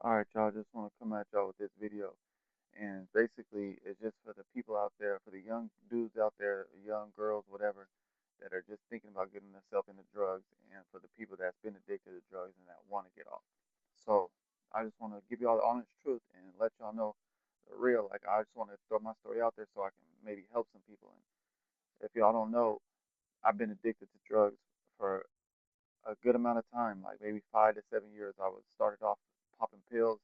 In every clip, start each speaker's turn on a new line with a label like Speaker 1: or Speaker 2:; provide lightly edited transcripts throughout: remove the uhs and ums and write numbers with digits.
Speaker 1: Alright, y'all, just want to come at y'all with this video. And basically, it's just for the people out there, for the young dudes out there, young girls, whatever, that are just thinking about getting themselves into drugs, and for the people that's been addicted to drugs and that want to get off. So, I just want to give y'all the honest truth and let y'all know the real. Like, I just want to throw my story out there so I can maybe help some people. And if y'all don't know, I've been addicted to drugs for a good amount of time, like maybe 5 to 7 years. I was started off popping pills,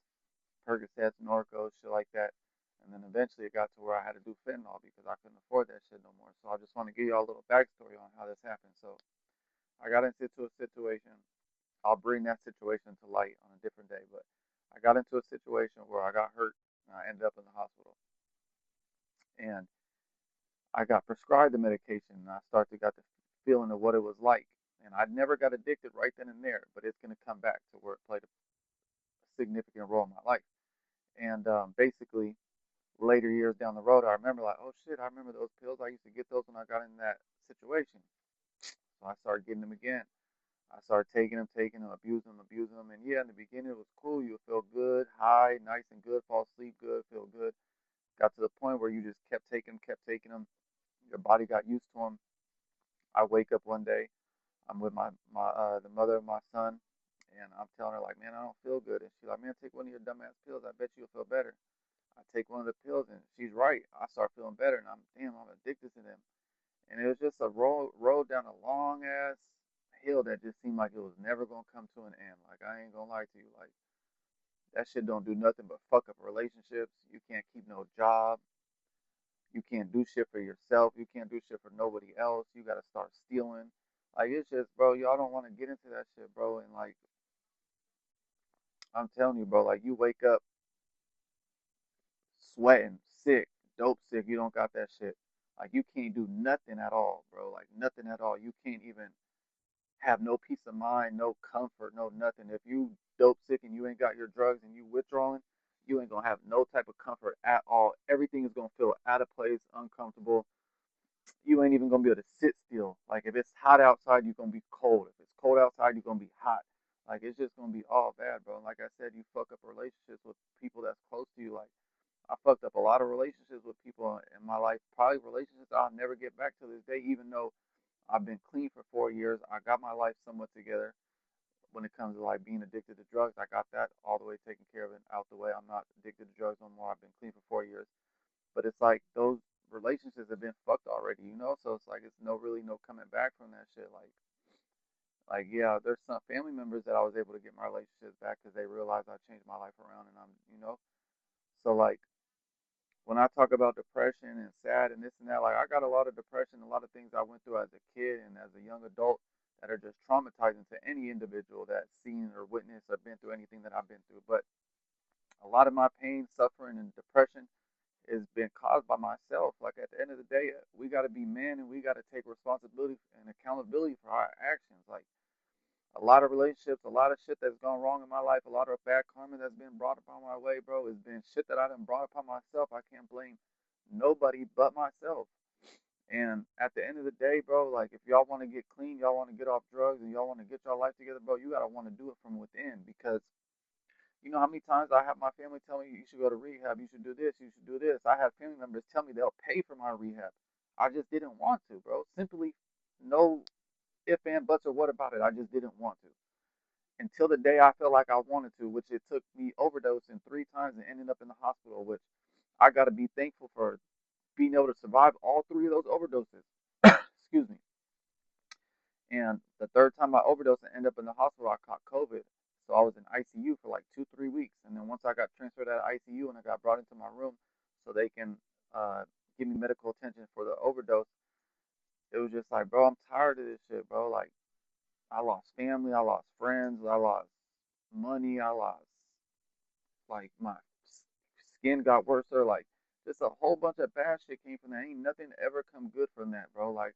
Speaker 1: Percocets, Norcos, shit like that. And then eventually it got to where I had to do fentanyl because I couldn't afford that shit no more. So I just want to give y'all a little backstory on how this happened. So I got into a situation. I'll bring that situation to light on a different day. But I got into a situation where I got hurt and I ended up in the hospital. And I got prescribed the medication and I started to get the feeling of what it was like. And I never got addicted right then and there, but it's going to come back to where it played a significant role in my life. And basically, later years down the road, I remember like, oh shit, I remember those pills. I used to get those when I got in that situation. So I started getting them again. I started taking them, abusing them. And yeah, in the beginning it was cool. You feel good, high, nice and good, fall asleep good, feel good. Got to the point where you just kept taking them. Your body got used to them. I wake up one day, I'm with my the mother of my son, and I'm telling her like, man, I don't feel good. And she's like, man, take one of your dumbass pills. I bet you'll feel better. I take one of the pills and she's right. I start feeling better and I'm addicted to them. And it was just a road down a long ass hill that just seemed like it was never gonna come to an end. Like I ain't gonna lie to you, like that shit don't do nothing but fuck up relationships. You can't keep no job. You can't do shit for yourself. You can't do shit for nobody else. You gotta start stealing. Like it's just, bro, y'all don't want to get into that shit, bro. And like I'm telling you, bro, like you wake up sweating, sick, dope sick. You don't got that shit. Like you can't do nothing at all, bro. Like nothing at all. You can't even have no peace of mind, no comfort, no nothing. If you dope sick and you ain't got your drugs and you withdrawing, you ain't gonna have no type of comfort at all. Everything is gonna feel out of place, uncomfortable. You ain't even gonna be able to sit still. Like if it's hot outside, you're gonna be cold. If it's cold outside, you're gonna be hot. Like it's just gonna be all bad, bro. And like I said, you fuck up relationships with people that's close to you. Like I fucked up a lot of relationships with people in my life, probably relationships I'll never get back to this day, even though I've been clean for 4 years. I got my life somewhat together when it comes to like being addicted to drugs. I got that all the way taken care of and out the way. I'm not addicted to drugs no more. I've been clean for 4 years. But it's like those relationships have been fucked already, you know? So it's like it's no really no coming back from that shit. Like yeah, there's some family members that I was able to get my relationships back because they realized I changed my life around and I'm. So like when I talk about depression and sad and this and that, like I got a lot of depression, a lot of things I went through as a kid and as a young adult that are just traumatizing to any individual that's seen or witnessed or been through anything that I've been through. But a lot of my pain, suffering, and depression has been caused by myself. Like at the end of the day, we got to be men and we got to take responsibility and accountability for our actions. Like a lot of relationships, a lot of shit that's gone wrong in my life, a lot of bad karma that's been brought upon my way, bro, has been shit that I done brought upon myself. I can't blame nobody but myself. And at the end of the day, bro, like if y'all want to get clean, y'all want to get off drugs, and y'all want to get your life together, bro, you gotta want to do it from within. Because you know how many times I have my family tell me you should go to rehab, you should do this, you should do this. I have family members tell me they'll pay for my rehab. I just didn't want to, bro. Simply no if and buts or what about it. I just didn't want to until the day I felt like I wanted to, which it took me overdosing 3 times and ending up in the hospital, which I got to be thankful for being able to survive all 3 of those overdoses. Excuse me. And the third time I overdosed and ended up in the hospital, I caught COVID. So I was in ICU for like 2, 3 weeks. And then once I got transferred out of ICU and I got brought into my room so they can give me medical attention for the overdose, it was just like, bro, I'm tired of this shit, bro. Like, I lost family, I lost friends, I lost money, I lost like my skin got worse or like just a whole bunch of bad shit came from that. Ain't nothing ever come good from that, bro. Like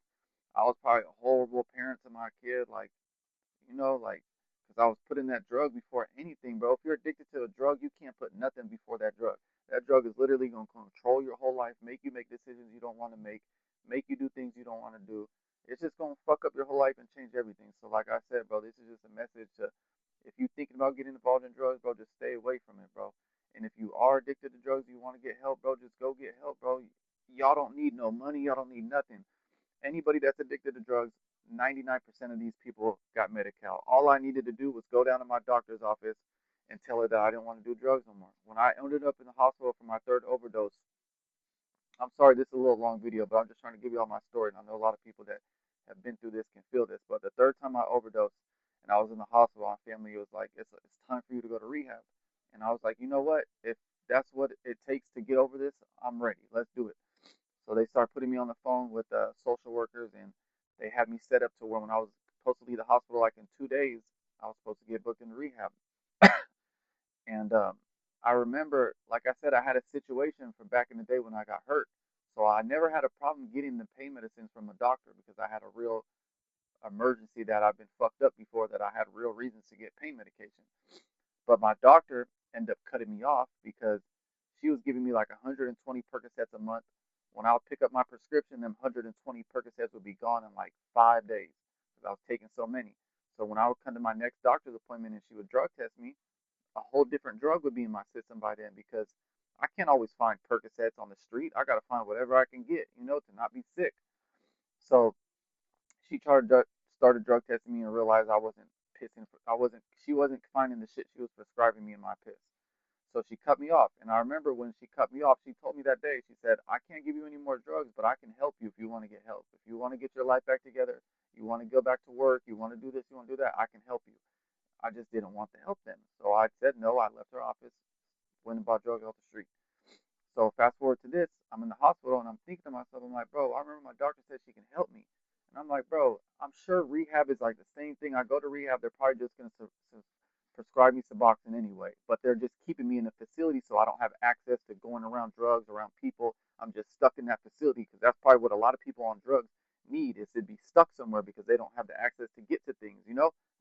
Speaker 1: I was probably a horrible parent to my kid, like like because I was putting that drug before anything, bro. If you're addicted to a drug, you can't put nothing before that drug. That drug is literally gonna control your whole life, make you make decisions you don't want to make you do things you don't want to do. It's just gonna fuck up your whole life and change everything. So, like I said, bro, this is just a message to if you're thinking about getting involved in drugs, bro, just stay away from it, are addicted to drugs, you want to get help, bro, just go get help, bro. Y'all don't need no money. Y'all don't need nothing. Anybody that's addicted to drugs, 99% of these people got Medi-Cal. All I needed to do was go down to my doctor's office and tell her that I didn't want to do drugs no more. When I ended up in the hospital for my third overdose, I'm sorry, this is a little long video, but I'm just trying to give you all my story. And I know a lot of people that have been through this can feel this. But the third time I overdosed and I was in the hospital, my family was like, it's time for you to go to rehab. And I was like, you know what? If that's what it takes to get over this, I'm ready. Let's do it. So they started putting me on the phone with social workers, and they had me set up to where when I was supposed to leave the hospital, like in 2 days, I was supposed to get booked into rehab. And I remember, like I said, I had a situation from back in the day when I got hurt. So I never had a problem getting the pain medicines from a doctor because I had a real emergency that I've been fucked up before that I had real reasons to get pain medication. But my doctor ended up cutting me off because she was giving me like 120 Percocets a month. When I would pick up my prescription, them 120 Percocets would be gone in like 5 days because I was taking so many. So when I would come to my next doctor's appointment and she would drug test me, a whole different drug would be in my system by then because I can't always find Percocets on the street. I got to find whatever I can get, to not be sick. So she started drug testing me and realized I wasn't pissing. She wasn't finding the shit she was prescribing me in my piss. So she cut me off. And I remember when she cut me off, she told me that day, she said, I can't give you any more drugs, but I can help you if you want to get help. If you want to get your life back together, you want to go back to work, you want to do this, you want to do that, I can help you. I just didn't want the help then. So I said no. I left her office, went and bought drugs off the street. So fast forward to this, I'm in the hospital and I'm thinking to myself, I'm like, bro, I remember my doctor said she can help me. And I'm like, bro, I'm sure rehab is like the same thing. I go to rehab, they're probably just going to prescribe me Suboxone anyway, but they're just keeping me in a facility so I don't have access to going around drugs, around people. I'm just stuck in that facility because that's probably what a lot of people on drugs need is to be stuck somewhere because they don't have the access to get to things.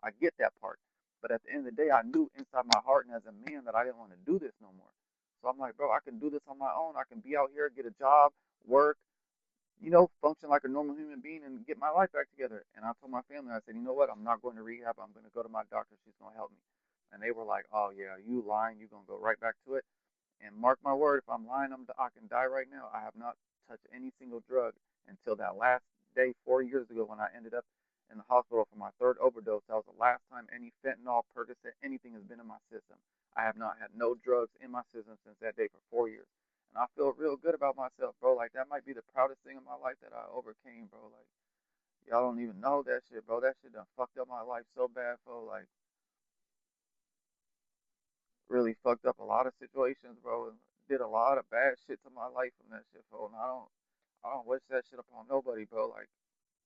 Speaker 1: I get that part. But at the end of the day, I knew inside my heart and as a man that I didn't want to do this no more. So I'm like, bro, I can do this on my own. I can be out here, get a job, work, function like a normal human being and get my life back together. And I told my family, I said, you know what? I'm not going to rehab. I'm going to go to my doctor. She's going to help me. And they were like, oh, yeah, you lying. You're going to go right back to it. And mark my word, if I'm lying, I can die right now. I have not touched any single drug until that last day 4 years ago when I ended up in the hospital for my third overdose. That was the last time any fentanyl, Percocet, anything has been in my system. I have not had no drugs in my system since that day for 4 years. And I feel real good about myself, bro. Like, that might be the proudest thing in my life that I overcame, bro. Like, y'all don't even know that shit, bro. That shit done fucked up my life so bad, bro. Like, really fucked up a lot of situations, bro, and did a lot of bad shit to my life from that shit, bro. And I don't wish that shit upon nobody, bro. Like,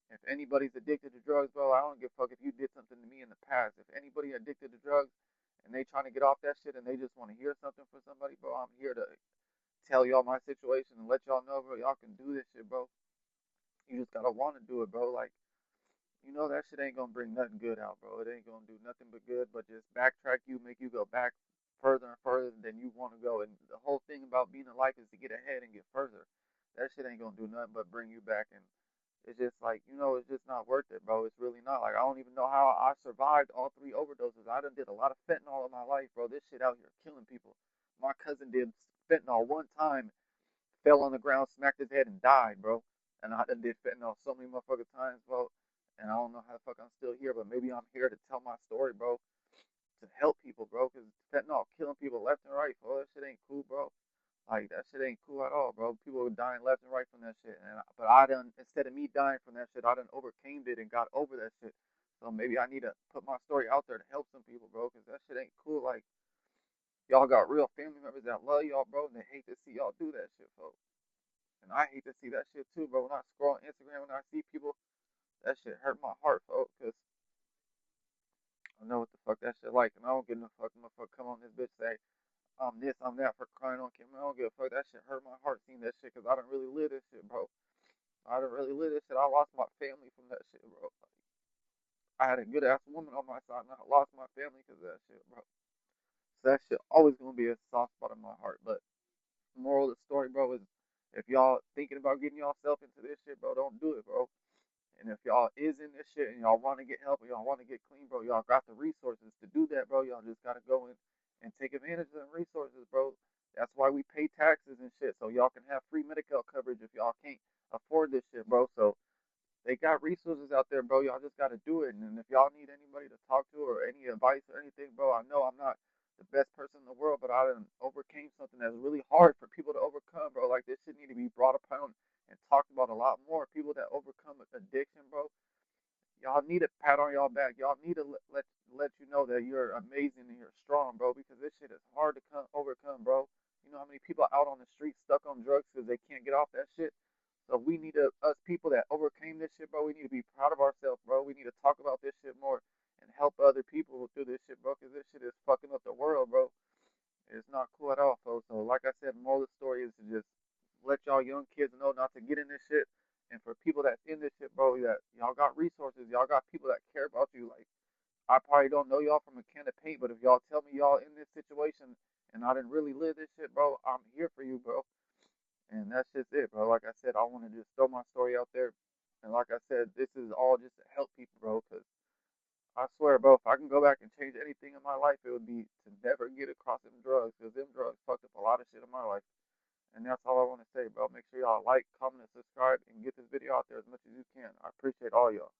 Speaker 1: if anybody's addicted to drugs, bro, I don't give a fuck if you did something to me in the past. If anybody addicted to drugs and they trying to get off that shit and they just want to hear something from somebody, bro, I'm here to tell y'all my situation and let y'all know, bro, y'all can do this shit, bro. You just gotta want to do it, bro. Like, that shit ain't gonna bring nothing good out, bro. It ain't gonna do nothing but good, but just backtrack you, make you go back further and further than you want to go. And the whole thing about being in life is to get ahead and get further. That shit ain't gonna do nothing but bring you back. And it's just like, it's just not worth it, bro. It's really not. Like, I don't even know how I survived all three overdoses. I done did a lot of fentanyl in my life, bro. This shit out here killing people. My cousin did fentanyl one time, fell on the ground, smacked his head, and died, bro. And I done did fentanyl so many motherfucking times, bro. And I don't know how the fuck I'm still here, but maybe I'm here to tell my story, bro, to help people, bro, because fentanyl killing people left and right, bro. That shit ain't cool, bro. Like, that shit ain't cool at all, bro. People are dying left and right from that shit. But I done, instead of me dying from that shit, I done overcame it and got over that shit. So maybe I need to put my story out there to help some people, bro, because that shit ain't cool. Like, y'all got real family members that love y'all, bro, and they hate to see y'all do that shit, folks. And I hate to see that shit too, bro. When I scroll on Instagram and I see people, that shit hurt my heart, folks, because I know what the fuck that shit like, and I don't give no fuck. Motherfucker come on this bitch say, I'm this, I'm that for crying on camera. I don't give a fuck. That shit hurt my heart seeing that shit, because I don't really live this shit, bro. I don't really live this shit. I lost my family from that shit, bro. I had a good ass woman on my side, and I lost my family because of that shit, bro. So that shit always gonna be a soft spot in my heart. But moral of the story, bro, is if y'all thinking about getting yourself into this shit, bro, don't do it, bro. And if y'all is in this shit and y'all want to get help and y'all want to get clean, bro, y'all got the resources to do that, bro. Y'all just gotta go in and take advantage of the resources, bro. That's why we pay taxes and shit, so y'all can have free medical coverage if y'all can't afford this shit, bro. So they got resources out there, bro. Y'all just gotta do it. And if y'all need anybody to talk to or any advice or anything, bro, I know I'm not the best person in the world, but I done overcame something that's really hard for people to overcome, bro. Like this shit need to be brought upon and talked about a lot more. People that overcome addiction, bro, y'all need a pat on y'all back. Y'all need to let you know that you're amazing and you're strong, bro. Because this shit is hard to overcome, bro. You know how many people out on the street stuck on drugs because they can't get off that shit. So we need to, us people that overcame this shit, bro. We need to be proud of ourselves, bro. We need to talk about this shit more and help other people through this shit, bro. Because this shit is fucking up the world, bro. It's not cool at all, folks. So, like I said, the moral of the story is to just let y'all young kids know not to get in this shit. And for people that's in this shit, bro, that y'all got resources, y'all got people that care about you. Like, I probably don't know y'all from a can of paint, but if y'all tell me y'all in this situation and I didn't really live this shit, bro, I'm here for you, bro. And that's just it, bro. Like I said, I want to just throw my story out there. And like I said, this is all just to help people, bro, because I swear, bro, if I can go back and change anything in my life, it would be to never get across them drugs, because them drugs fucked up a lot of shit in my life. And that's all I want to say, bro. Make sure y'all like, comment, and subscribe, and get this video out there as much as you can. I appreciate all y'all.